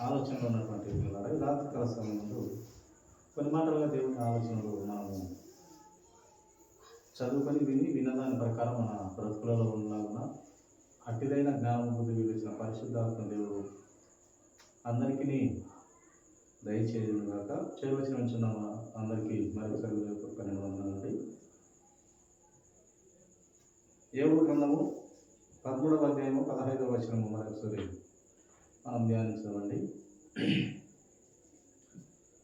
ఆలోచనలో ఉన్నటువంటి పిల్లలు ఈ రాత్రికాల సమయంలో కొన్ని మాటలుగా దేవుని ఆలోచనలు మనము చదువుకొని విన్నదాని ప్రకారం మన బ్రతుకులలో ఉన్నలాగున అట్టిదైన జ్ఞానం బుద్ధి వివేచన పరిశుద్ధాత్మ దేవుడు అందరికీ దయచేయను గాక. చేరువచ్చిన ఉంచున్న అందరికీ మరొకసారి 12 వందలండి. యోబు గ్రంథము 13వ అధ్యాయము 15వ వచనము మరొకసారి మనం ధ్యానించామండి.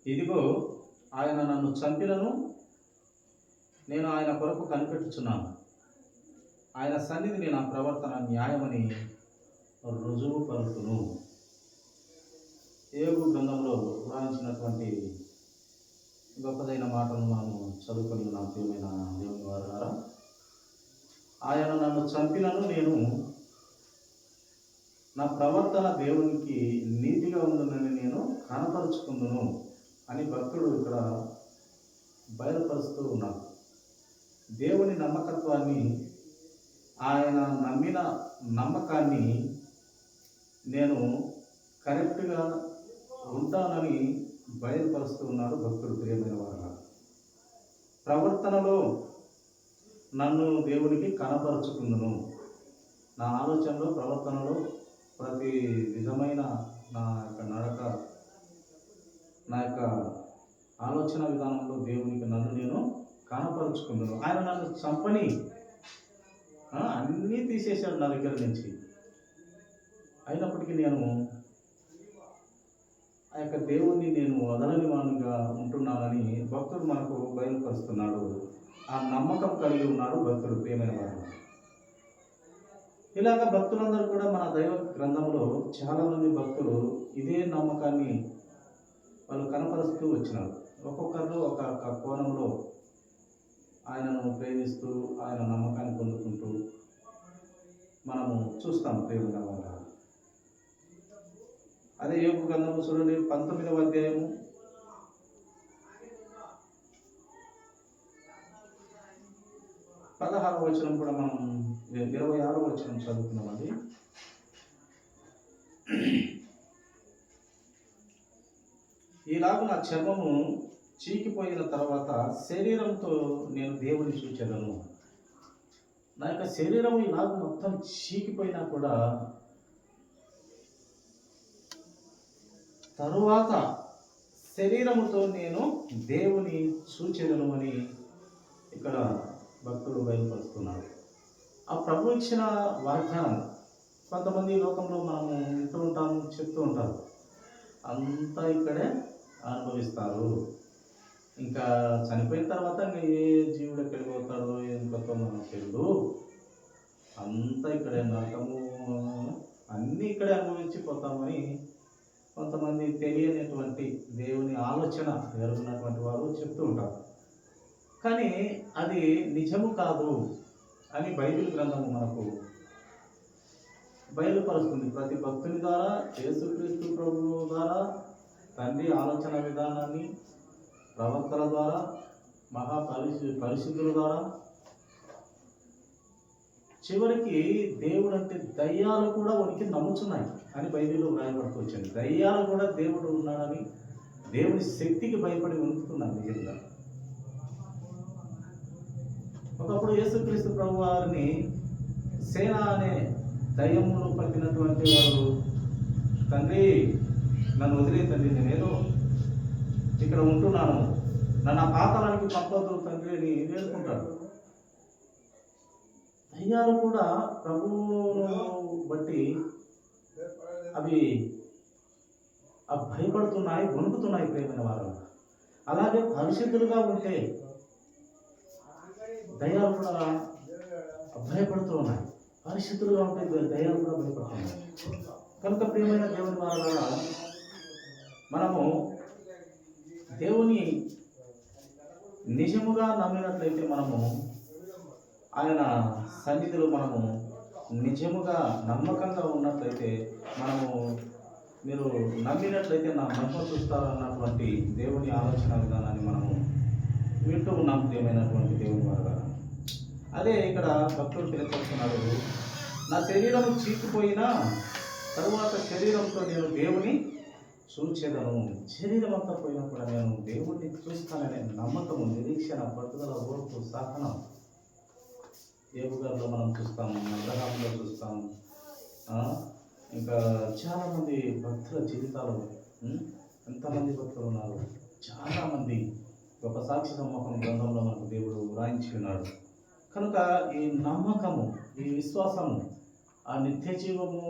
ఇదిగో ఆయన నన్ను చంపినను నేను ఆయన కొరకు కనిపెట్టుచున్నాను, ఆయన సన్నిధిని నా ప్రవర్తన న్యాయమని రుజువు పలుకును. యోబు గ్రంథంలో వ్రాయించినటువంటి గొప్పదైన మాటను మనము చదువుకొని ఉన్నాం. ప్రియమైన దేవుని వారు, ఆయన నన్ను చంపినను నేను నా ప్రవర్తన దేవునికి నీతిగా ఉందని నేను కనపరుచుకుందును అని భక్తుడు ఇక్కడ బయలుపరుస్తూ ఉన్నాడు. దేవుని నమ్మకత్వాన్ని, ఆయన నమ్మిన నమ్మకాన్ని నేను కరెక్ట్గా ఉంటానని బయలుపరుస్తూ ఉన్నాడు భక్తుడు. ప్రియమైన వారు, ప్రవర్తనలో నన్ను దేవునికి కనపరుచుకుందును. నా ఆలోచనలో, ప్రవర్తనలో, ప్రతి విధమైన నా యొక్క నడక, నా యొక్క ఆలోచన విధానంలో దేవునికి నన్ను నేను కనపరుచుకుందును. ఆయన నన్ను చంపని అన్నీ తీసేశాడు నా దగ్గర నుంచి. అయినప్పటికీ నేను ఆ యొక్క దేవుణ్ణి నేను వదలని వాడిగా ఉంటున్నానని భక్తుడు మనకు బయలుపరుస్తున్నాడు. ఆ నమ్మకం కలిగి ఉన్నాడు భక్తుడు. ప్రియమైన వారు, ఇలాగ భక్తులందరూ కూడా మన దైవ గ్రంథంలో చాలామంది భక్తులు ఇదే నమ్మకాన్ని వాళ్ళు కనపరుస్తూ వచ్చినారు. ఒక్కొక్కరు ఒక కోణంలో ఆయనను ప్రేమిస్తూ ఆయన నమ్మకాన్ని పొందుకుంటూ మనము చూస్తాం. ప్రియమైన వారు, అదే యోబు గ్రంథము చూడండి, 19వ అధ్యాయము 16వ వచనం కూడా మనం 26వ వచనం చదువుతున్నామండి. ఈలాగు నా చర్మము చీకిపోయిన తర్వాత శరీరంతో నేను దేవుని చూచెదను. నా యొక్క శరీరం ఇలాగ మొత్తం చీకిపోయినా కూడా తరువాత శరీరముతో నేను దేవుని చూచెదను అని ఇక్కడ భక్తుడు బయలుపరుస్తున్నాడు. ఆ ప్రభు ఇచ్చిన వాగ్దానం కొంతమంది లోకంలో మనము వింటూ ఉంటాము, చెప్తూ ఉంటారు, అంతా ఇక్కడే అనుభవిస్తారు, ఇంకా చనిపోయిన తర్వాత ఇంకా ఏ జీవుడు ఎక్కడికి పోతాడో ఎంతతో మనకు తెలియదు, అంతా ఇక్కడే నరకము అన్నీ ఇక్కడే అనుభవించిపోతామని కొంతమంది తెలియనటువంటి దేవుని ఆలోచన ఎరుగున్నటువంటి వారు చెప్తూ ఉంటారు. కానీ అది నిజము కాదు అని బైబిల్ గ్రంథము మనకు బయలుపరుస్తుంది. ప్రతి భక్తుని ద్వారా, యేసుక్రీస్తు ప్రభువు ద్వారా, తండ్రి ఆలోచన విధానాన్ని ప్రవక్తల ద్వారా, పరిశుద్ధుల ద్వారా, చివరికి దేవుడు అంటే దయ్యాలు కూడా ఉనికి నమ్ముతున్నాయి అని బైబిల్లో వ్రాయబడుతూ వచ్చింది. దయ్యాలు కూడా దేవుడు ఉన్నాడని, దేవుని శక్తికి భయపడి వణుకుతున్నాను నిజంగా. ఒకప్పుడు యేసుక్రీస్తు ప్రభు వారిని సేన అనే దయ్యములు పట్టినటువంటి వారు, తండ్రి నన్ను వదిలే తండ్రి, నేనేదో ఇక్కడ ఉంటున్నాను, నన్ను ఆ పాతాళానికి పంపొద్దు తండ్రి అని వేడుకుంటాడు. దయ్యాలు కూడా ప్రభువును బట్టి అవి భయపడుతున్నాయి, వణుకుతున్నాయి. ప్రేమైన వారు, అలాగే పరిశుద్ధులుగా ఉంటే దయ్యాలు కూడా భయపడుతూ ఉన్నాయి. పరిశుద్ధులుగా ఉంటే దయ్యాలు కూడా భయపడుతున్నాయి. కనుక ప్రియమైన దేవుని వారు, మనము దేవుని నిజముగా నమ్మినట్లయితే, మనము ఆయన సన్నిధిలో మనము నిజముగా నమ్మకంగా ఉన్నట్లయితే, మనము మీరు నమ్మినట్లయితే నా మహిమ చూస్తారు అన్నటువంటి దేవుని ఆలోచన విధానాన్ని మనము వింటూ ఉన్నాం. ప్రియమైనటువంటి దేవుని వారు, అదే ఇక్కడ భక్తుడు తెలియపరుస్తున్నాడు. నా శరీరం చీకిపోయినా తరువాత శరీరంతో నేను దేవుని చూచేదను. శరీరం అంతా పోయినా కూడా నేను దేవుణ్ణి చూస్తాననే నమ్మకము, నిరీక్షణ, పట్టుదల, ఓర్పు, సహనం ఏబు గారిలో మనం చూస్తాం, అబ్రహాములో చూస్తాం. ఇంకా చాలామంది భక్తుల జీవితాలు, ఎంతమంది భక్తులు ఉన్నారు, చాలామంది గొప్ప సాక్షి సమూహం గ్రంథంలో మనకు దేవుడు వ్రాయించి ఉన్నాడు. కనుక ఈ నమ్మకము, ఈ విశ్వాసము, ఆ నిత్య జీవము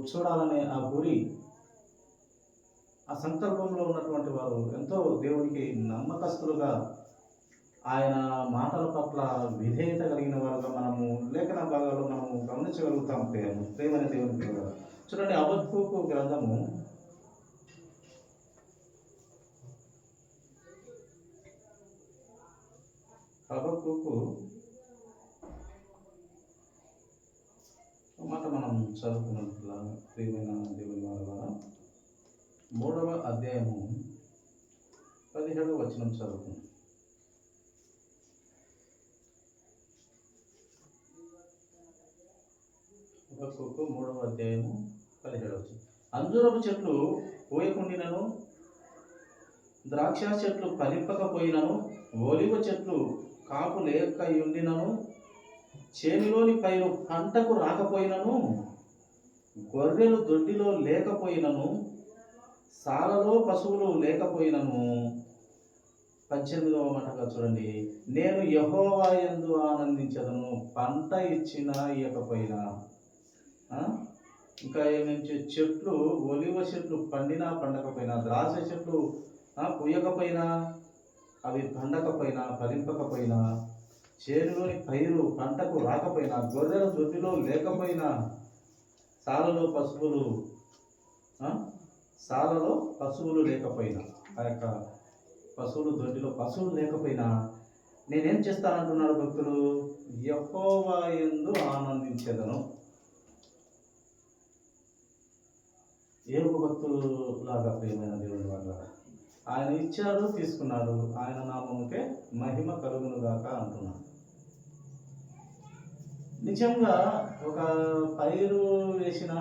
చూడాలనే ఆ గురి, ఆ సంకల్పంలో ఉన్నటువంటి వారు ఎంతో దేవునికి నమ్మకస్తులుగా, ఆయన మాటల పట్ల విధేయత కలిగిన వారుగా మనము లేఖన భాగాల్లో మనము గమనించగలుగుతాం. ప్రేమనే దేవుని ప్రేమ. చూడండి, హబక్కూకు గ్రంథము చదువుకున్నట్లా ప్రియమైన దేవుని వారలారా, 3వ అధ్యాయము 17వ వచనం చదువుకున్నాం. హబక్కూకు 3వ అధ్యాయము 17వ వచనం. అంజూరపు చెట్లు పోయకుండినను, ద్రాక్ష చెట్లు ఫలింపకపోయినను, ఒలివ చెట్లు కాపు లేకయుండినను, చేనులోని పైరు పంటకు రాకపోయినను, గొర్రెలు దొడ్డిలో లేకపోయినను, సాలలో పశువులు లేకపోయినను, 18వ మాటగా చూడండి, నేను యెహోవా యందు ఆనందించదను, పంట ఇచ్చినా ఇయ్యకపోయినా. ఇంకా ఏమించే చెట్లు, ఒలివ చెట్లు పండినా పండకపోయినా, ద్రాక్ష చెట్లు పూయకపోయినా, అవి పండకపోయినా ఫలింపకపోయినా, చేనులోని పైరు పంటకు రాకపోయినా, గొర్రెల దొడ్డిలో లేకపోయినా, సాలలో పశువులు లేకపోయినా, ఆ యొక్క పశువులు దొడ్డిలో పశువులు లేకపోయినా నేనేం చేస్తానంటున్నాడు భక్తుడు? యెహోవా యందు ఆనందించేదను. ఏబు భక్తులు లాగా ప్రియమైన దేవుని వల్ల ఆయన ఇచ్చాడు, తీసుకున్నాడు, ఆయన నామముకే మహిమ కలుగును గాక అంటున్నాడు. నిజంగా ఒక పైరు వేసిన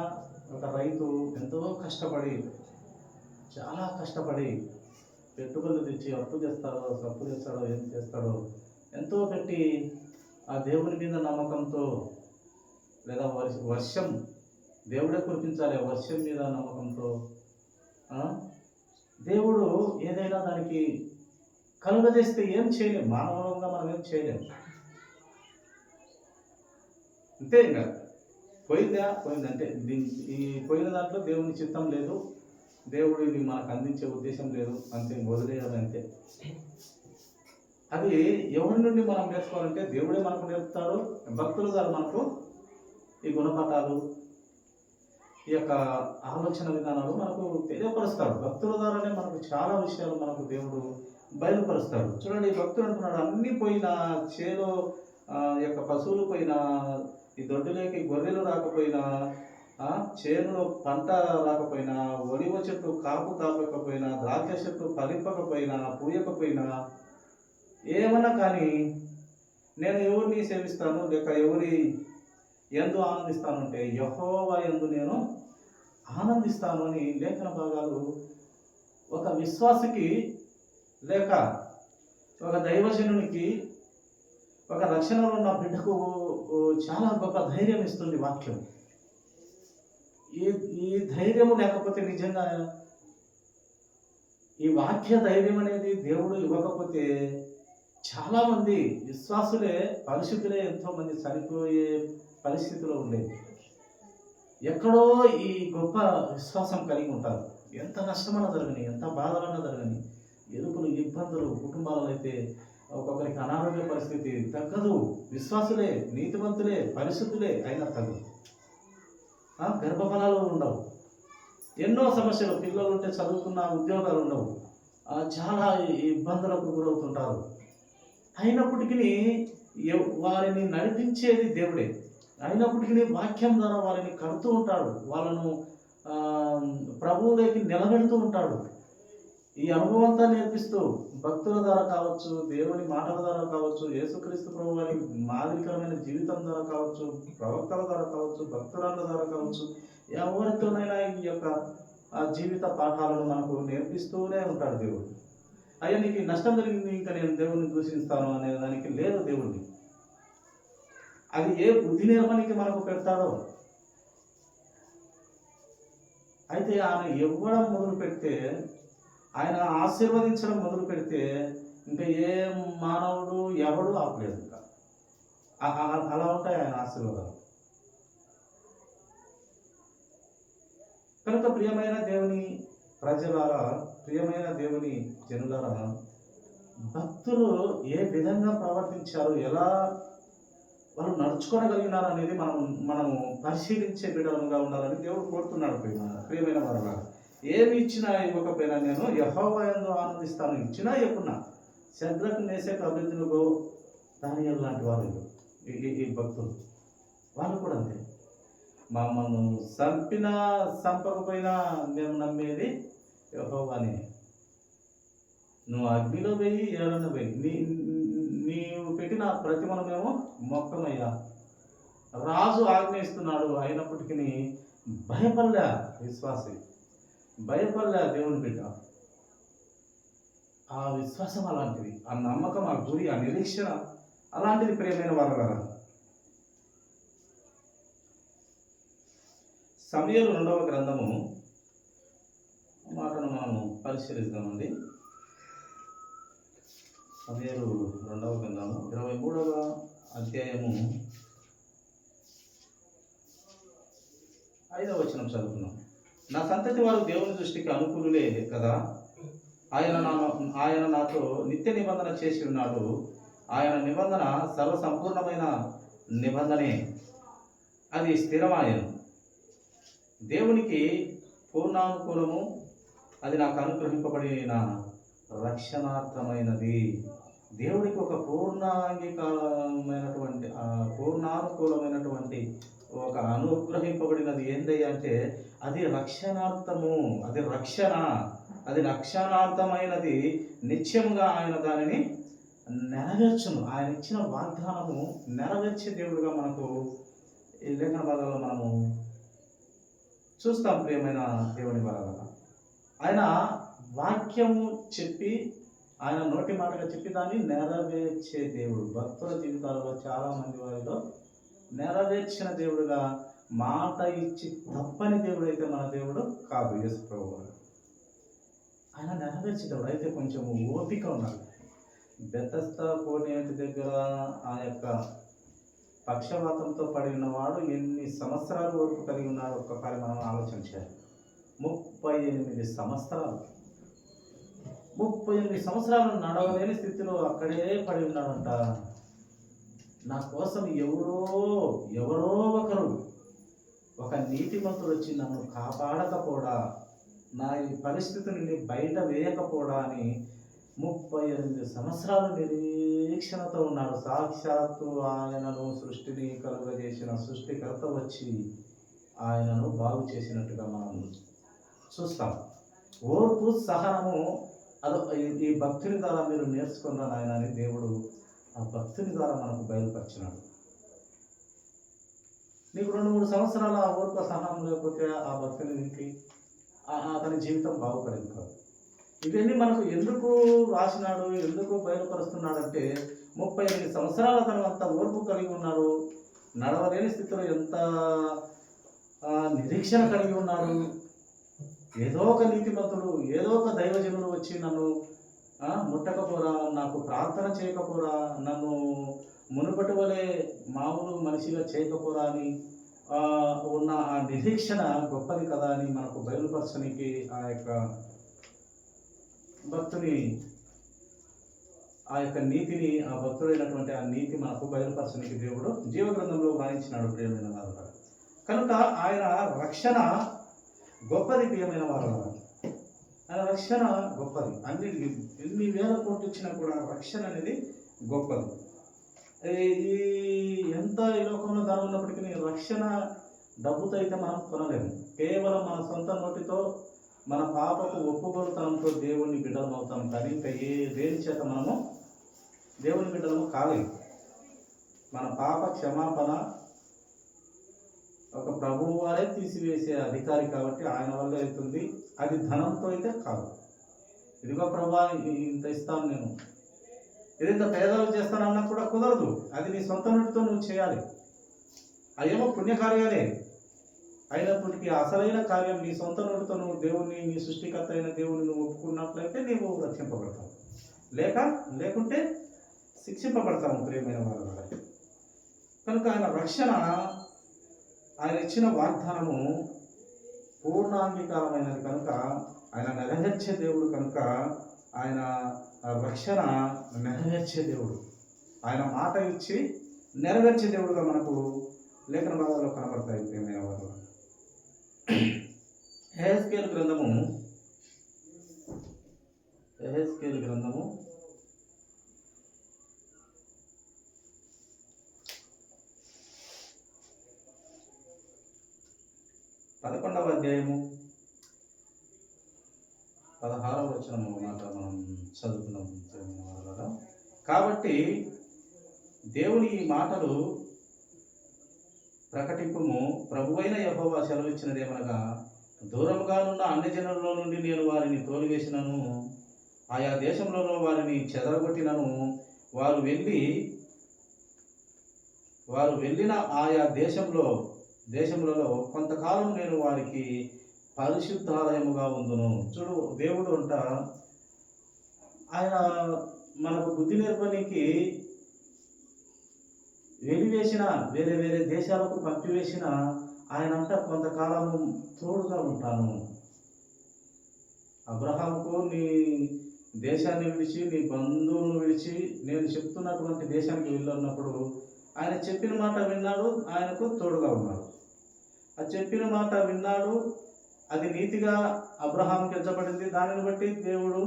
ఒక రైతు ఎంతో కష్టపడి, చాలా కష్టపడి పెట్టుబడులు తెచ్చి అప్పు చేస్తాడో ఏం చేస్తాడో ఎంతో పెట్టి ఆ దేవుని మీద నమ్మకంతో, లేదా వర్షం దేవుడే కురిపించాలి, వర్షం మీద నమ్మకంతో దేవుడు ఏదైనా దానికి కలుగజేస్తే ఏం చేయలేం, మానవంగా మనం ఏం చేయలేం. అంతే, ఇంకా పోయిందంటే ఈ పోయిన దాంట్లో దేవుని చిత్తం లేదు, దేవుడు ఇది మనకు అందించే ఉద్దేశం లేదు, అంతే, వదిలేయాలి అంతే. అది ఎవరి నుండి మనం నేర్చుకోవాలంటే దేవుడే మనకు నేర్పుతాడు. భక్తులు గారు మనకు ఈ గుణపాఠాలు, ఈ యొక్క ఆలోచన విధానాలు మనకు తెలియపరుస్తాడు. భక్తుల ద్వారానే మనకు చాలా విషయాలు మనకు దేవుడు బయలుపరుస్తాడు. చూడండి, భక్తుడు అంటున్నాడు, అన్ని పోయినా, చేలో యొక్క పశువులు పోయినా, ఈ దొడ్డులోకి గొర్రెలు రాకపోయినా, చేనులో పంట రాకపోయినా, ఒలివ చెట్టు కాపు కాపకపోయినా, ద్రాక్ష చెట్టు ఫలింపకపోయినా, పూయకపోయినా, ఏమన్నా కానీ నేను ఎవరిని సేవిస్తాను, లేక ఎవరి ఎందు ఆనందిస్తానంటే యెహోవా యందు నేను ఆనందిస్తాను అని లేఖన భాగాలు ఒక విశ్వాసికి, లేక ఒక దైవజనునికి, ఒక రక్షణలో ఉన్న బిడ్డకు చాలా గొప్ప ధైర్యం ఇస్తుంది వాక్యం. ఈ ధైర్యము లేకపోతే, నిజంగా ఈ వాక్య ధైర్యం అనేది దేవుడు ఇవ్వకపోతే చాలామంది విశ్వాసులే, పరిశుద్ధులే ఎంతోమంది చనిపోయే పరిస్థితిలో ఉండేది. ఎక్కడో ఈ గొప్ప విశ్వాసం కలిగి ఉంటారు. ఎంత నష్టమన్నా జరగని, ఎంత బాధలన్నా జరగని, ఎరుపులు, ఇబ్బందులు, కుటుంబాలలో అయితే ఒక్కొక్కరికి అనారోగ్య పరిస్థితి తగ్గదు. విశ్వాసులే, నీతివంతులే, పరిశుద్ధులే అయినా తగ్గదు. గర్భఫలాలు ఉండవు, ఎన్నో సమస్యలు, పిల్లలు ఉంటే చదువుకున్న ఉద్యోగాలు ఉండవు, చాలా ఇబ్బందులకు గురవుతుంటారు. అయినప్పటికీ వారిని నడిపించేది దేవుడే. అయినప్పటికీ వాక్యం ద్వారా వారిని కడుతూ ఉంటాడు, వాళ్ళను ప్రభువులోకి నిలబెడుతూ ఉంటాడు. ఈ అనుభవంతా నేర్పిస్తూ భక్తుల ద్వారా కావచ్చు, దేవుని మాటల ద్వారా కావచ్చు, యేసుక్రీస్తు ప్రభు వారి మాదిరికరమైన జీవితం ద్వారా కావచ్చు, ప్రవక్తల ద్వారా కావచ్చు, భక్తుల ద్వారా కావచ్చు, ఎవరితోనైనా ఈ యొక్క ఆ జీవిత పాఠాలను మనకు నేర్పిస్తూనే ఉంటాడు దేవుడు. అయ్యా నీకు ఈ నష్టం జరిగింది, ఇంకా నేను దేవుడిని దూషిస్తాను అనే దానికి లేదు దేవుడిని. అది ఏ బుద్ధి నిర్మాణానికి మనకు పెడతాడో. అయితే ఆయన ఇవ్వడం మొదలు పెడితే, ఆయన ఆశీర్వదించడం మొదలు పెడితే ఇంకా ఏ మానవుడు ఎవడు ఆపలేదు. ఇంకా అలా ఉంటాయి ఆయన ఆశీర్వాదాలు. కనుక ప్రియమైన దేవుని ప్రజలారా, ప్రియమైన దేవుని జనులారా, భక్తులు ఏ విధంగా ప్రవర్తించారు, ఎలా వాళ్ళు నడుచుకోగలిగినారు అనేది మనము పరిశీలించే బిడ్డలుగా ఉండాలని దేవుడు కోరుతున్నాడు. ప్రియమైన వారలారా, ఏమి ఇచ్చినా ఇవ్వకపోయినా నేను యెహోవా యందు ఆనందిస్తాను. ఇచ్చినా ఇవ్వకున్నా. శద్రకు, మేషకు, అబేద్నెగో, దానియేలు లాంటి వారు ఈ భక్తులు, వాళ్ళు కూడా అంతే. మమ్మల్ని చంపినా చంపకపోయినా మేము నమ్మేది యెహోవానే. నువ్వు అగ్నిలో పోయి ఏడన పోయి నీవు పెట్టిన ప్రతిమను మేము మొక్కమయ్యా. రాజు ఆజ్ఞయిస్తున్నాడు, అయినప్పటికీ భయపడలే విశ్వాసి, భయపడలే దేవుని బిడ్డ. ఆ విశ్వాసం అలాంటిది, ఆ నమ్మకం, ఆ గురి, ఆ నిరీక్షణ అలాంటిది. ప్రియమైన వారలారా, సమూయేలు 2వ గ్రంథము మాటను మనము పరిశీలిద్దామండి. సమూయేలు 2వ గ్రంథము 23వ అధ్యాయము 5వ వచనం చదువుకున్నాం. నా సంతతి వారు దేవుని దృష్టికి అనుకూలులే కదా. ఆయన నాతో నిత్య నిబంధన చేసి ఉన్నాడు. ఆయన నిబంధన సర్వసంపూర్ణమైన నిబంధనే, అది స్థిరమాయను. దేవునికి పూర్ణానుకూలము, అది నాకు అనుగ్రహింపబడిన రక్షణార్థమైనది. దేవుడికి ఒక పూర్ణానుకూలమైనటువంటి ఒక అనుగ్రహింపబడినది ఏంటి అంటే అది రక్షణార్థము, అది రక్షణ, అది రక్షణార్థమైనది. నిత్యముగా ఆయన దానిని నెరవేర్చును. ఆయన ఇచ్చిన వాగ్దానము నెరవేర్చే దేవుడిగా మనకు ఈ లేఖన భాగాల్లో మనము చూస్తాం. ప్రియమైన దేవుని వల్ల ఆయన వాక్యము చెప్పి, ఆయన నోటి మాటగా చెప్పి దాన్ని నెరవేర్చే దేవుడు. భక్తుల జీవితాలలో చాలా మంది వారిలో నెరవేర్చిన దేవుడుగా, మాట ఇచ్చి తప్పని దేవుడు అయితే మన దేవుడు కాదు యేసు ప్రభువు. ఆయన నెరవేర్చే దేవుడు. అయితే కొంచెం ఓపిక ఉండాలి. బెతస్దా కోనేటి దగ్గర ఆ యొక్క పక్షవాతంతో పడిన వాడు ఎన్ని సంవత్సరాల వరకు కలిగి ఉన్నాడు ఒక్కసారి మనం ఆలోచించాలి. 38 సంవత్సరాలు, 38 సంవత్సరాలు నడవలేని స్థితిలో అక్కడే పడి ఉన్నాడంట. నా కోసం ఎవరో ఒకరు, ఒక నీతిమంతుడు వచ్చి నన్ను కాపాడకపోడా, నా ఈ పరిస్థితి నుండి బయట వేయకపోడా అని 38 సంవత్సరాలు నిరీక్షణతో ఉన్నాడు. సాక్షాత్తు ఆయనను సృష్టిని కలుగజేసిన సృష్టికర్త వచ్చి ఆయనను బాగు చేసినట్టుగా మనం చూస్తాం. ఓర్పు, సహనము ఈ భక్తుని ద్వారా మీరు నేర్చుకున్నాను ఆయన అని దేవుడు ఆ భక్తుని ద్వారా మనకు బయలుపరిచినాడు. నీకు 2-3 సంవత్సరాల ఆ ఓర్పు, సహనం లేకపోతే ఆ భక్తునికి అతని జీవితం బాగుపడేది కాదు. ఇవన్నీ మనకు ఎందుకు రాసినాడు, ఎందుకు బయలుపరుస్తున్నాడంటే 38 సంవత్సరాల అతను అంత ఓర్పు కలిగి ఉన్నాడు. నడవలేని స్థితిలో ఎంత నిరీక్షణ కలిగి ఉన్నాడు. ఏదో ఒక నీతిమంతుడు, ఏదో ఒక దైవజనుడు వచ్చి నన్ను ముట్టకపోరా, నాకు ప్రార్థన చేయకపోరా, నన్ను మునుపటి వలె మామూలు మనిషిగా చేయకపోరా అని ఉన్న ఆ నిరీక్షణ గొప్పది కదా అని మనకు బయలుపరచడానికి ఆ యొక్క భక్తుని, ఆ యొక్క నీతిని, ఆ భక్తుడైనటువంటి ఆ నీతి మనకు బయలుపరచడానికి దేవుడు జీవగ్రంథంలో వ్రాయించినాడు. ప్రియమైన వారు కనుక ఆయన రక్షణ గొప్పది. ప్రియమైన వారు ఆయన రక్షణ గొప్పది. అన్నిటికీ ఎన్ని వేల కోట్లు ఇచ్చినా కూడా రక్షణ అనేది గొప్పది. ఎంత ఈ లోకంలో ధనం ఉన్నప్పటికీ రక్షణ డబ్బుతో అయితే మనం కొనలేము. కేవలం మన సొంత నోటితో, మన పాపకు ఒప్పుకోలుతనంతో దేవుని బిడ్డలం అవుతాం. కానీ ఇంకా దేని చేత మనము దేవుని బిడ్డలము కాలేదు. మన పాప క్షమాపణ, ఒక ప్రభువు వారే తీసివేసే అధికారి కాబట్టి ఆయన వల్ల అవుతుంది. అది ధనంతో అయితే కాదు. ఇదిగో ప్రభా ఇంత ఇస్తాను నేను, ఇది ఇంత పేదలకు చేస్తానన్నా కూడా కుదరదు. అది నీ సొంత నోటితో నువ్వు చేయాలి. అదేమో పుణ్యకార్యాలే అయినప్పటికీ అసలైన కార్యం నీ సొంత నోటితో నువ్వు దేవుణ్ణి, నీ సృష్టికర్త అయిన దేవుని నువ్వు ఒప్పుకున్నట్లయితే నీవు రక్షింపబడతావు, లేకుంటే శిక్షింపబడతాము ప్రియమైన వాళ్ళ. కనుక ఆయన రక్షణ, ఆయన ఇచ్చిన వాగ్దానము పూర్ణాంగీకారమైనది కనుక, ఆయన నెరవేర్చే దేవుడు కనుక, ఆయన రక్షణ నెరవేర్చే దేవుడు, ఆయన మాట ఇచ్చి నెరవేర్చే దేవుడుగా మనకు లేఖన భాగాల్లో కనబడతాయి ప్రియమైన వాళ్ళు. యెహెజ్కేలు గ్రంథము 11వ అధ్యాయము 16వ వచనము మాట మనం చదువుకున్నాం. కాబట్టి దేవుని ఈ మాటలు ప్రకటింపుము, ప్రభువైన యెహోవా సెలవిచ్చినదేమనగా, దూరముగా ఉన్న అన్ని జనులలో నుండి నేను వారిని తోలివేసినను, ఆయా దేశంలో వారిని చెదరగొట్టినను, వారు వెళ్ళిన ఆయా దేశములలో కొంతకాలం నేను వారికి పరిశుద్ధాలయముగా ఉందును. చూడు, దేవుడు అంట ఆయన మనకు బుద్ధి నేర్పనికి వెలివేసిన, వేరే దేశాలకు పంపివేసిన ఆయనంట కొంతకాలము తోడుగా ఉంటాను. అబ్రహాముకు నీ దేశాన్ని విడిచి, నీ బంధువులను విడిచి నేను చెప్తున్నటువంటి దేశానికి వెళ్ళినప్పుడు ఆయన చెప్పిన మాట విన్నాడు, ఆయనకు తోడుగా ఉన్నాడు. ఆ చెప్పిన మాట విన్నాడు, అది నీతిగా అబ్రహాంకి ఎంచబడింది. దానిని బట్టి దేవుడు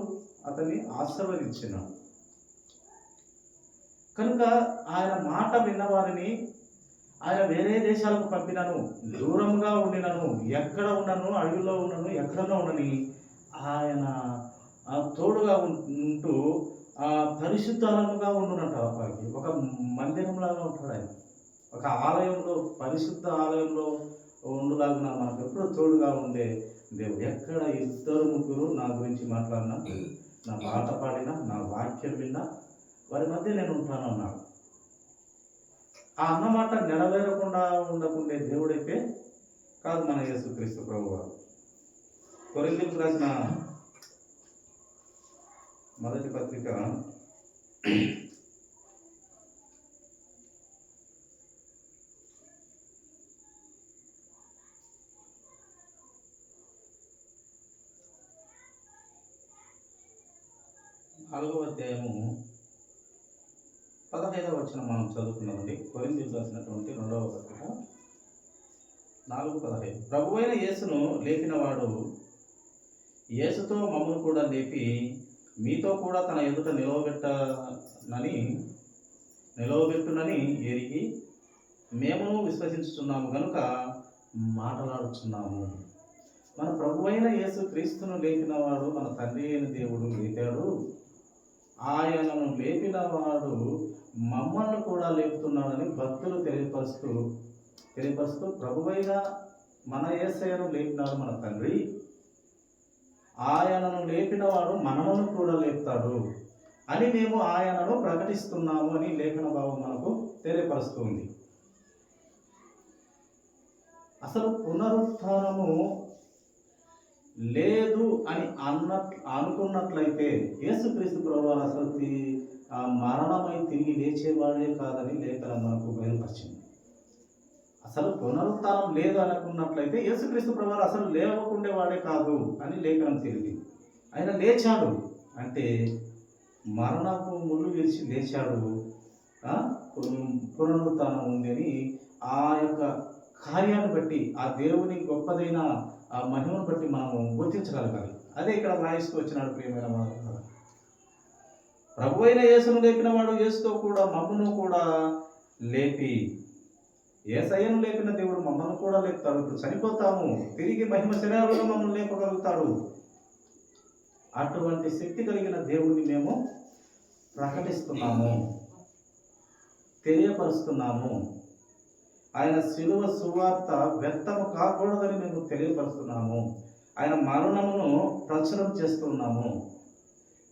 అతన్ని ఆశీర్వదించినాడు. కనుక ఆయన మాట విన్నవారిని ఆయన వేరే దేశాలకు పంపినను, దూరంగా ఉండినను, ఎక్కడ ఉన్నను, అడవిలో ఉన్నను, ఎక్కడన్నా ఉండని ఆయన తోడుగా ఉంటూ పరిశుద్ధాలముగా ఉండునట. ఒక మందిరంలాగా ఉంటాడు ఆయన, ఒక ఆలయంలో, పరిశుద్ధ ఆలయంలో ఉండులాగా మనకు ఎప్పుడు తోడుగా ఉండే దేవుడు. ఎక్కడ 2-3 నా గురించి మాట్లాడినా, నా పాట పాడినా, నా వాక్యం విన్నా వారి మధ్య నేను ఉంటాను అన్నాడు. ఆ అన్నమాట నెరవేరకుండా ఉండకుండే దేవుడైతే కాదు మన యేసుక్రీస్తు ప్రభువారు. కొరింథీయులకు రాసిన మొదటి పత్రిక 4వ అధ్యాయము 15వ వచనం మనం చదువుకున్నామండి. కొరింథీయులకు రాసినటువంటి 2వ పత్రిక 4:15. ప్రభువైన యేసును లేపినవాడు యేసుతో మమ్మల్ని కూడా లేపి మీతో కూడా తన ఎదుట నిలవబెట్టునని ఎరిగి మేము విశ్వసించుచున్నాము గనుక మాట్లాడుచున్నాము. మన ప్రభువైన యేసు క్రీస్తును లేపినవాడు మన తండ్రి అయిన దేవుడు లేపాడు. ఆయనను లేపినవాడు మమ్మల్ని కూడా లేపుతున్నాడని భక్తులు తెలియపరుస్తూ ప్రభువైన మన యేసయ్యను లేపినాడు మన తండ్రి, ఆయనను లేపినవాడు మనలను కూడా లేపుతాడు అని మేము ఆయనను ప్రకటిస్తున్నాము అని లేఖన భావం మనకు తెలియపరుస్తుంది. అసలు పునరుత్థానము లేదు అని అనుకున్నట్లయితే యేసుక్రీస్తు ప్రభువారు అసలు మరణమై తిరిగి లేచేవాడే కాదని లేఖనం మనకు బయలుపరిచింది. అసలు పునరుత్థానం లేదు అనుకున్నట్లయితే యేసుక్రీస్తు ప్రభువారు అసలు లేవకుండేవాడే కాదు అని లేఖనం తెలియదు. ఆయన లేచాడు అంటే మరణపు ముళ్ళు విరిచి లేచాడు, పునరుత్థానం ఉంది అని ఆ యొక్క కార్యాన్ని బట్టి, ఆ దేవుని గొప్పదైన ఆ మహిమను బట్టి మనము గుర్తించగలగాలి. అదే ఇక్కడ రాయిస్తూ వచ్చినాడు ప్రియమైన వారు. ప్రభువైన యేసును లేపిన వాడు యేసుతో కూడా మమ్మను కూడా లేపి, యేసయ్యను లేపిన దేవుడు మమ్మల్ని కూడా లేపుతాడు. ఇప్పుడు చనిపోతాము, తిరిగి మహిమ శరీరంలో మమ్మల్ని లేపగలుగుతాడు. అటువంటి శక్తి కలిగిన దేవుడిని మేము ప్రకటిస్తున్నాము, తెలియపరుస్తున్నాము. ఆయన శిలువ సువార్త వ్యర్థము కాకూడదని మేము తెలియపరుస్తున్నాము. ఆయన మరణమును ప్రచురం చేస్తున్నాము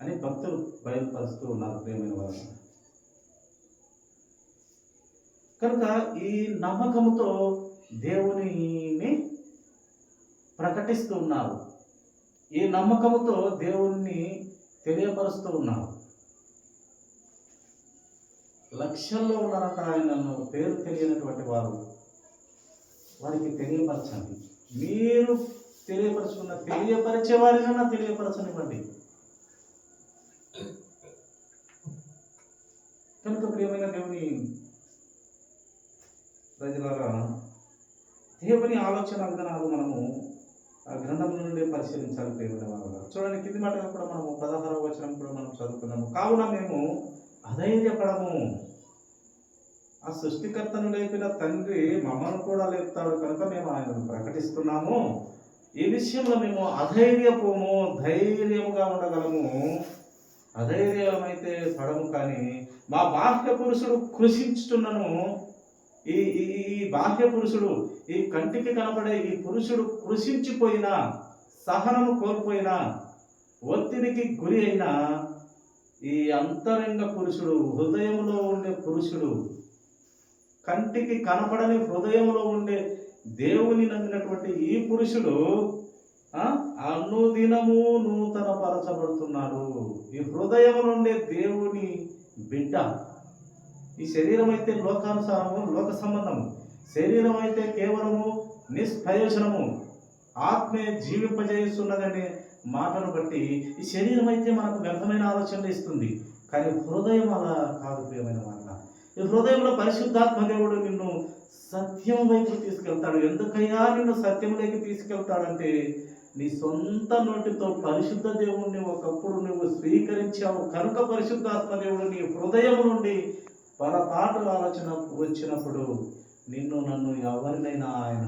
అని భక్తులు బయలుపరుస్తూ ఉన్నారు ప్రియమైన వారు. కనుక ఈ నమ్మకముతో దేవునిని ప్రకటిస్తూ ఉన్నారు. ఈ నమ్మకముతో దేవుణ్ణి తెలియపరుస్తూ ఉన్నారు. లక్షల్లో ఉన్నారట ఆయనను పేరు తెలియనటువంటి వారు. వారికి తెలియపరచండి. మీరు తెలియపరిచే వారినన్నా తెలియపరచనివ్వండి. కనుక ప్రియమైన దేవుని ప్రజలారా, దేవుని ఆలోచన విధానాలు మనము ఆ గ్రంథం నుండి పరిశీలించాలి ప్రియమైన వారు. చూడండి, కింది మాటగా కూడా మనము 16వ వచనం కూడా మనం చదువుకున్నాము. కావున మేము అధైర్యపడము, ఆ సృష్టికర్తను లేపిన తండ్రి మమ్మల్ని కూడా లేపుతాడు కనుక మేము ఆయనను ప్రకటిస్తున్నాము. ఈ విషయంలో మేము అధైర్యపోము, ధైర్యముగా ఉండగలము. అధైర్యమైతే పడము. కానీ మా బాహ్య పురుషుడు కృషించుచున్నను. ఈ ఈ బాహ్య పురుషుడు, ఈ కంటికి కనపడే ఈ పురుషుడు కృషించిపోయినా, సహనము కోల్పోయినా, ఒత్తిడికి గురి అయినా, ఈ అంతరంగ పురుషుడు, హృదయంలో ఉండే పురుషుడు, కంటికి కనపడని హృదయంలో ఉండే దేవుని నమ్మినటువంటి ఈ పురుషుడు అనుదినము నూతన పరచబడుతున్నాడు. ఈ హృదయం నుండే దేవుని బిడ్డ. ఈ శరీరం అయితే లోకానుసారము, లోక సంబంధము. శరీరం అయితే కేవలము నిష్ప్రయోజనము, ఆత్మే జీవింపజేస్తున్నదనే మాటను బట్టి ఈ శరీరం అయితే మనకు వ్యర్థమైన ఆలోచనలు ఇస్తుంది. కానీ హృదయం అలా కాదు ప్రియమైన మాట. ఈ హృదయంలో పరిశుద్ధాత్మ దేవుడు నిన్ను సత్యం వైపు తీసుకెళ్తాడు. ఎందుకయ్యా నిన్ను సత్యంలోకి తీసుకెళ్తాడంటే, నీ సొంత నోటితో పరిశుద్ధ దేవుణ్ణి ఒకప్పుడు నువ్వు స్వీకరించావు కనుక పరిశుద్ధాత్మ దేవుడు నీ హృదయం నుండి పొరపాటు ఆలోచన వచ్చినప్పుడు నిన్ను నన్ను ఎవరినైనా ఆయన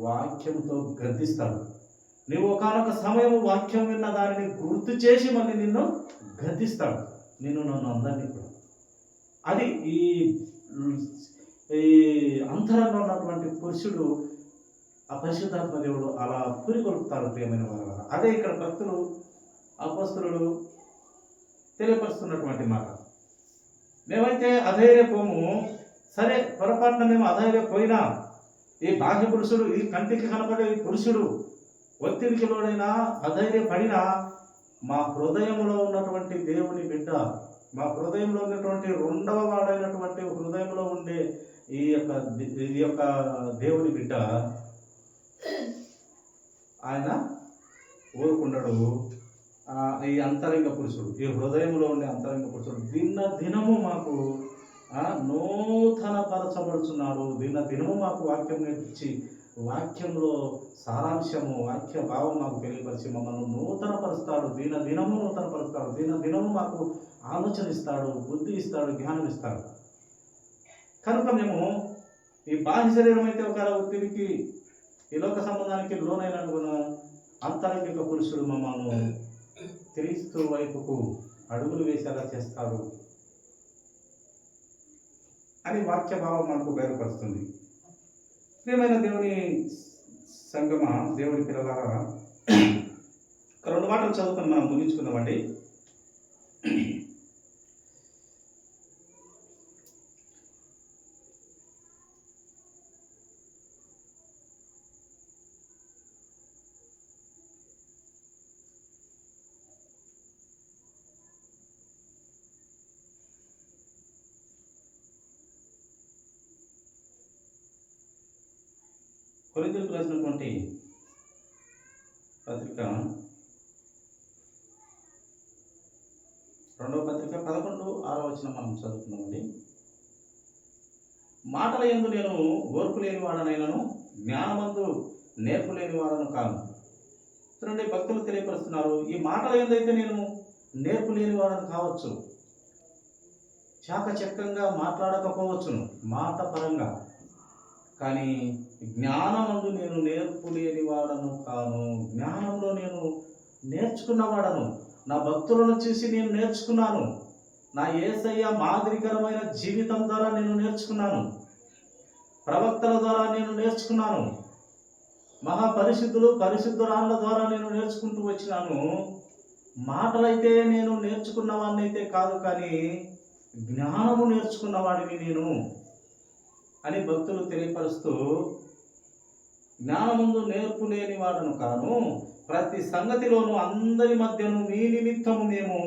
వాక్యంతో గద్దిస్తాడు. నువ్వు ఒకనొక సమయం వాక్యం విన్న దానిని గుర్తు చేసి మళ్ళీ నిన్ను గద్దిస్తాడు, నిన్ను నన్ను అందరినీ కూడా. అది ఈ అంతరంగా ఉన్నటువంటి పురుషుడు, ఆ పరిశుద్ధాత్మ దేవుడు అలా పురికొల్పుతాడు ప్రియమైన వారు. అదే ఇక్కడ భక్తులు, అపొస్తలులు తెలియపరుస్తున్నటువంటి మాట. మేమైతే అధైర్యపోము. సరే, పొరపాటున మేము అధైర్యపోయినా, ఈ బాహ్య పురుషుడు, ఈ కంటికి కనపడే ఈ పురుషుడు ఒత్తిడికి లోడైనా, అధైర్యపడినా, మా హృదయంలో ఉన్నటువంటి దేవుని బిడ్డ, మా హృదయంలో ఉన్నటువంటి రెండవ వాడైనటువంటి హృదయంలో ఉండే ఈ యొక్క దేవుని బిడ్డ ఆయన ఊరుకుండడు. ఈ అంతరంగ పురుషుడు, ఈ హృదయంలో ఉండే అంతరంగ పురుషుడు దినము మాకు నూతన పరచబడుచున్నాడు. దినము మాకు వాక్యం నేర్పించి, వాక్యంలో సారాంశము, వాక్య భావం మాకు తెలియపరిచి మమ్మల్ని నూతన పరుస్తాడు. దినము నూతన పరుస్తాడు. దినము మాకు ఆలోచన ఇస్తాడు, బుద్ధి ఇస్తాడు, జ్ఞానం ఇస్తాడు. కనుక మేము ఈ బాహ్య శరీరం అయితే ఒక ఒత్తిడికి, ఈ లోక సంబంధానికి లోనైన అంతరంగిక పురుషుడు మమ్మల్ని క్రీస్తు వైపుకు అడుగులు వేసేలా చేస్తాడు అని వాక్య భావం మనకు బయలుపరుస్తుంది. ప్రియమైన దేవుని సంగమ, దేవుని పిల్లలారా, 2 మాటలు చదువుకుని మనం ముగించుకుందామండి. కొరింథీయులకు రాసినటువంటి పత్రిక, 2వ పత్రిక 11:6 వచనం మనం చదువుతున్నామండి. మాటల యందు నేను ఓర్పు లేని వాడనైనను, జ్ఞానమందు నేర్పు లేని వాడను కాను. చూడండి, భక్తులు తెలియపరుస్తున్నారు, ఈ మాటల యందు అయితే నేను నేర్పు లేని వాడను కావచ్చు, చాకచక్యంగా మాట్లాడకపోవచ్చును మాట పరంగా, కానీ జ్ఞానమందు నేను నేర్పు లేని వాడను కాను. జ్ఞానంలో నేను నేర్చుకున్నవాడను. నా భక్తులను చూసి నేను నేర్చుకున్నాను. నా యేసయ్య మాదిరికరమైన జీవితం ద్వారా నేను నేర్చుకున్నాను. ప్రవక్తల ద్వారా నేను నేర్చుకున్నాను. పరిశుద్ధురాళ్ళ ద్వారా నేను నేర్చుకుంటూ వచ్చినాను. మాటలైతే నేను నేర్చుకున్న వాడినైతే కాదు, కానీ జ్ఞానము నేర్చుకున్న వాడిని నేను అని భక్తులు తెలియపరుస్తూ, జ్ఞానముందు నేర్పు లేని వాడను కాను, ప్రతి సంగతిలోనూ అందరి మధ్యను మీ నిమిత్తము మేము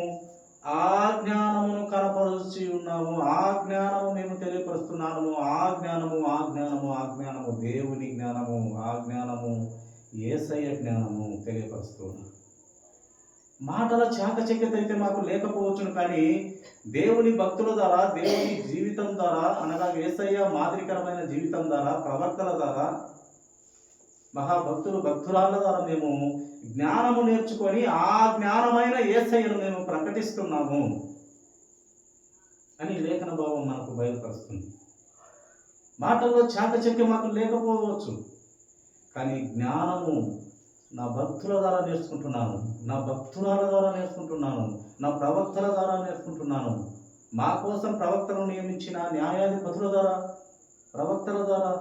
ఆ జ్ఞానమును కనపరుచి ఉన్నాము. ఆ జ్ఞానము మేము తెలియపరుస్తున్నాము. ఆ జ్ఞానము దేవుని జ్ఞానము, ఆ జ్ఞానము యేసయ్య జ్ఞానము తెలియపరుస్తున్నాము. మాటల చాకచక్యత అయితే మాకు లేకపోవచ్చును, కానీ దేవుని భక్తుల ద్వారా, దేవుని జీవితం ద్వారా, అనగా యేసయ్య మాదిరికరమైన జీవితం ద్వారా, ప్రవర్తన ద్వారా, భక్తురాళ్ళ ద్వారా మేము జ్ఞానము నేర్చుకొని ఆ జ్ఞానమైన యేసయ్యను మేము ప్రకటిస్తున్నాము అని లేఖన భావం మనకు బయలుపరుస్తుంది. మాటల్లో చాకచక్యం మాకు లేకపోవచ్చు, కానీ జ్ఞానము నా భక్తుల ద్వారా నేర్చుకుంటున్నాను, నా భక్తురాల ద్వారా నేర్చుకుంటున్నాను, నా ప్రవక్తల ద్వారా నేర్చుకుంటున్నాను. మా కోసం ప్రవక్తలను నియమించిన న్యాయాధిపతుల ద్వారా, ప్రవక్తల ద్వారా,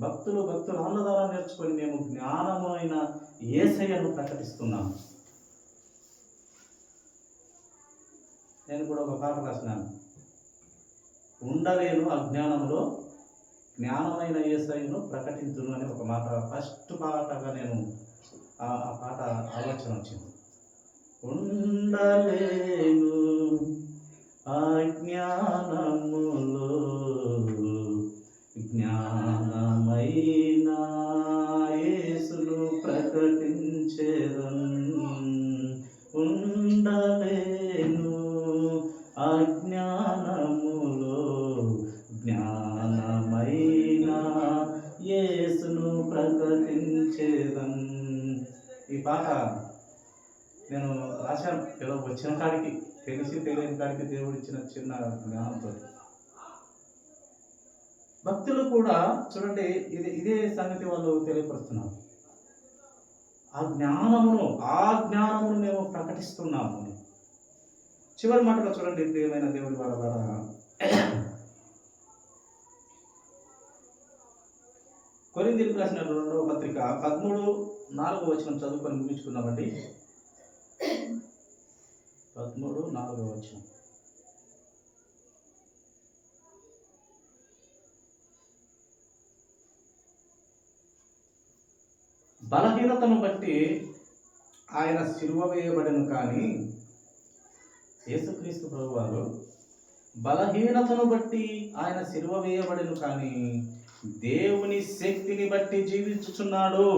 భక్తురాళ్ళ ద్వారా నేర్చుకొని మేము జ్ఞానము అయిన యేసయ్యను ప్రకటిస్తున్నాము. నేను కూడా ఒక పాట రాసినాను, ఉండలేను అజ్ఞానంలో జ్ఞానమైన యేసయ్యను ప్రకటించును అని ఒక మాట ఫస్ట్ పాటగా నేను ఆ పాట ఆలోచన వచ్చింది. ఉండలేను అజ్ఞానములో జ్ఞానమైన యేసును ప్రకటించెదన్. ఉండలేను అజ్ఞానములో జ్ఞానమైన యేసును ప్రకటించెదన్. ఈ పాట నేను రాశాను ఏదో వచ్చిన కాడికి, తెలియని కాడికి దేవుడు ఇచ్చిన చిన్న జ్ఞానంతో. భక్తులు కూడా చూడండి, ఇదే సంగతి వాళ్ళు తెలియపరుస్తున్నారు. ఆ జ్ఞానమును మేము ప్రకటిస్తున్నాము. చివరి మాటలో చూడండి, ప్రియమైన దేవుడి ద్వారా కొరింథీయులకు రాసిన 2వ పత్రిక 13:4 చదువుకొని ముగించుకుందామండి. 13:4. బలహీనతను బట్టి ఆయన సిలువ వేయబడెను, కానీ యేసుక్రీస్తు ప్రభువారు బలహీనతను బట్టి ఆయన సిలువ వేయబడెను, కానీ దేవుని శక్తిని బట్టి జీవించుచున్నాడు.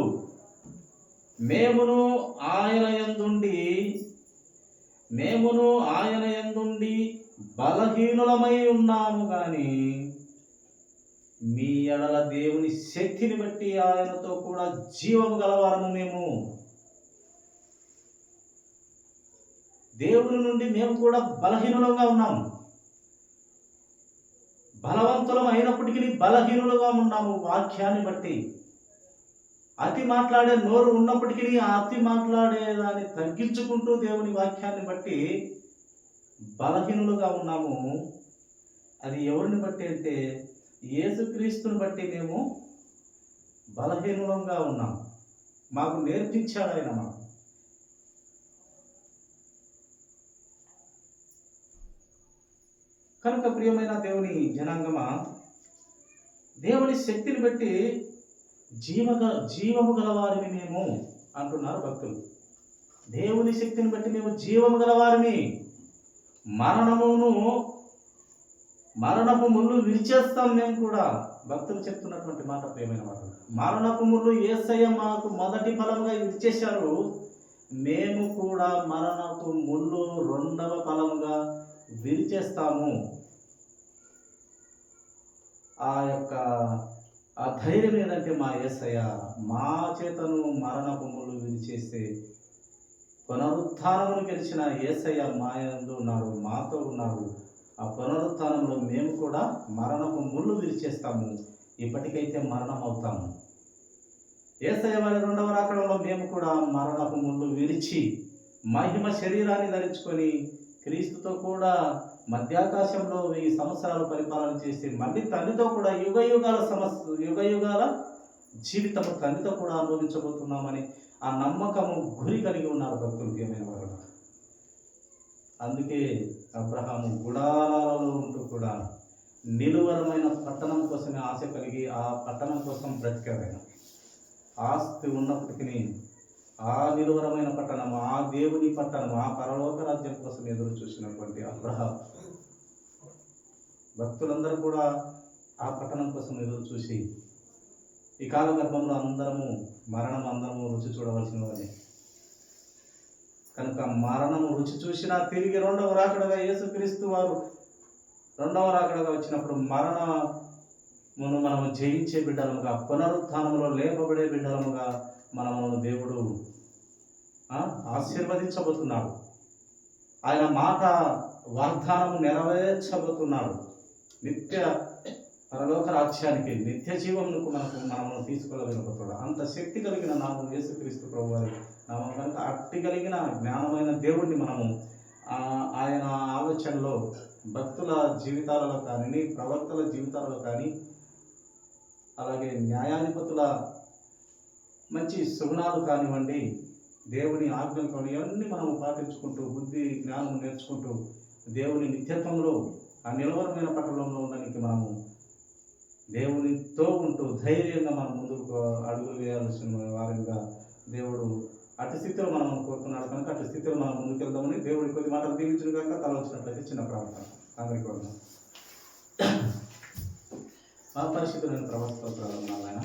మేమును ఆయన యందుండి బలహీనులమై ఉన్నాము, కానీ మీ ఎడల దేవుని శక్తిని బట్టి ఆయనతో కూడా జీవము గలవారము. మేము దేవుని నుండి మేము కూడా బలహీనులుగా ఉన్నాము, బలవంతులం అయినప్పటికీ బలహీనులుగా ఉన్నాము. వాక్యాన్ని బట్టి అతి మాట్లాడే నోరు ఉన్నప్పటికీ ఆ అతి మాట్లాడేదాన్ని తగ్గించుకుంటూ దేవుని వాక్యాన్ని బట్టి బలహీనులుగా ఉన్నాము. అది ఎవరిని బట్టి అంటే యేసుక్రీస్తుని బట్టి మేము బలహీనులంగా ఉన్నాం. మాకు నేర్పించాడు ఆయన. మాకు కనుక ప్రియమైన దేవుని జనాంగమా, దేవుని శక్తిని బట్టి జీవము గలవారిని మేము అంటున్నారు భక్తులు. దేవుని శక్తిని బట్టి మేము జీవము గలవారిని, మరణపు ముళ్ళు విరిచేస్తాం మేము కూడా. భక్తులు చెప్తున్నటువంటి మాట ప్రియమైన మాట. మరణపు ముళ్ళు యేసయ్య మాకు మొదటి ఫలంగా విరిచేశారు, మేము కూడా మరణపు ముళ్ళు 2వ ఫలంగా విరిచేస్తాము. ఆ ధైర్యం ఏదంటే మా యేసయ్య మా చేతను మరణపు ముళ్ళు విరిచేస్తే పునరుత్థానమును గెలిచిన యేసయ్య మా యందు ఉన్నాడు, మాతో ఉన్నాడు. ఆ పునరుత్థానంలో మేము కూడా మరణపు ముళ్ళు విరిచేస్తాము. ఇప్పటికైతే మరణం అవుతాము. యేసయ్య వారి 2వ రాకడలో మేము కూడా మరణపు ముళ్ళు విరిచి మహిమ శరీరాన్ని ధరించుకొని క్రీస్తుతో కూడా మధ్యాకాశంలో 1000 సంవత్సరాలు పరిపాలన చేసి మళ్ళీ తండ్రితో కూడా యుగ యుగాల జీవితము తండ్రితో కూడా అనుభవించబోతున్నామని ఆ నమ్మకము గురి కలిగి ఉన్నారు భక్తులు ప్రియమైన వారు. అందుకే అబ్రహాము గుడారాలలో ఉంటూ కూడా నిలువరమైన పట్టణం కోసమే ఆశ కలిగి ఆ పట్టణం కోసం బ్రతికాడు. ఆస్తి ఉన్నప్పటికీ ఆ నిలువరమైన పట్టణం, ఆ దేవుని పట్టణం, ఆ పరలోక రాజ్యం కోసం ఎదురు చూసినటువంటి అబ్రహాం భక్తులందరూ కూడా ఆ పట్టణం కోసం ఎదురు చూసి ఈ కాల గర్భంలో అందరము రుచి చూడవలసిన వారే కనుక మరణము రుచి చూసినా తిరిగి రెండవ రాకడగా యేసుక్రీస్తు వారు రెండవ రాకడగా వచ్చినప్పుడు మరణమును మనము జయించే బిడ్డలముగా, పునరుత్థానములో లేపబడే బిడ్డలముగా మనము దేవుడు ఆశీర్వదించబోతున్నాడు. ఆయన మాట వాగ్దానము నెరవేర్చబోతున్నాడు. నిత్య పరలోక రాజ్యానికి, నిత్య జీవమునకు మనము తీసుకెళ్ళగలుగుతాడు. అంత శక్తి కలిగిన నామం యేసుక్రీస్తు ప్రభు వారి నామం కనుక అట్టి కలిగిన జ్ఞానమైన దేవుడిని మనము ఆయన ఆలోచనలో భక్తుల జీవితాలలో కానీ, ప్రవక్తల జీవితాలలో కానీ, అలాగే న్యాయాధిపతుల మంచి సుగుణాలు కానివ్వండి, దేవుని ఆజ్ఞలు కానీ ఇవన్నీ మనము పాటించుకుంటూ బుద్ధి జ్ఞానం నేర్చుకుంటూ దేవుని నిత్యత్వంలో ఆ నిలవరమైన పట్టణంలో ఉండడానికి మనము దేవునితో ఉంటూ ధైర్యంగా మనం ముందుకు అడుగులు వేయాల్సిన వారిగా దేవుడు అటు స్థితిలో మనం కోరుతున్నాడు. కనుక అటు స్థితిలో మనం ముందుకు వెళ్దామని దేవుడి కొద్ది మాటలు దీవించిన కనుక తలవచ్చినట్లయితే చిన్న ప్రార్థన. అందరికీ మా పరిస్థితులను ప్రవర్తిస్తున్నాను ఆయన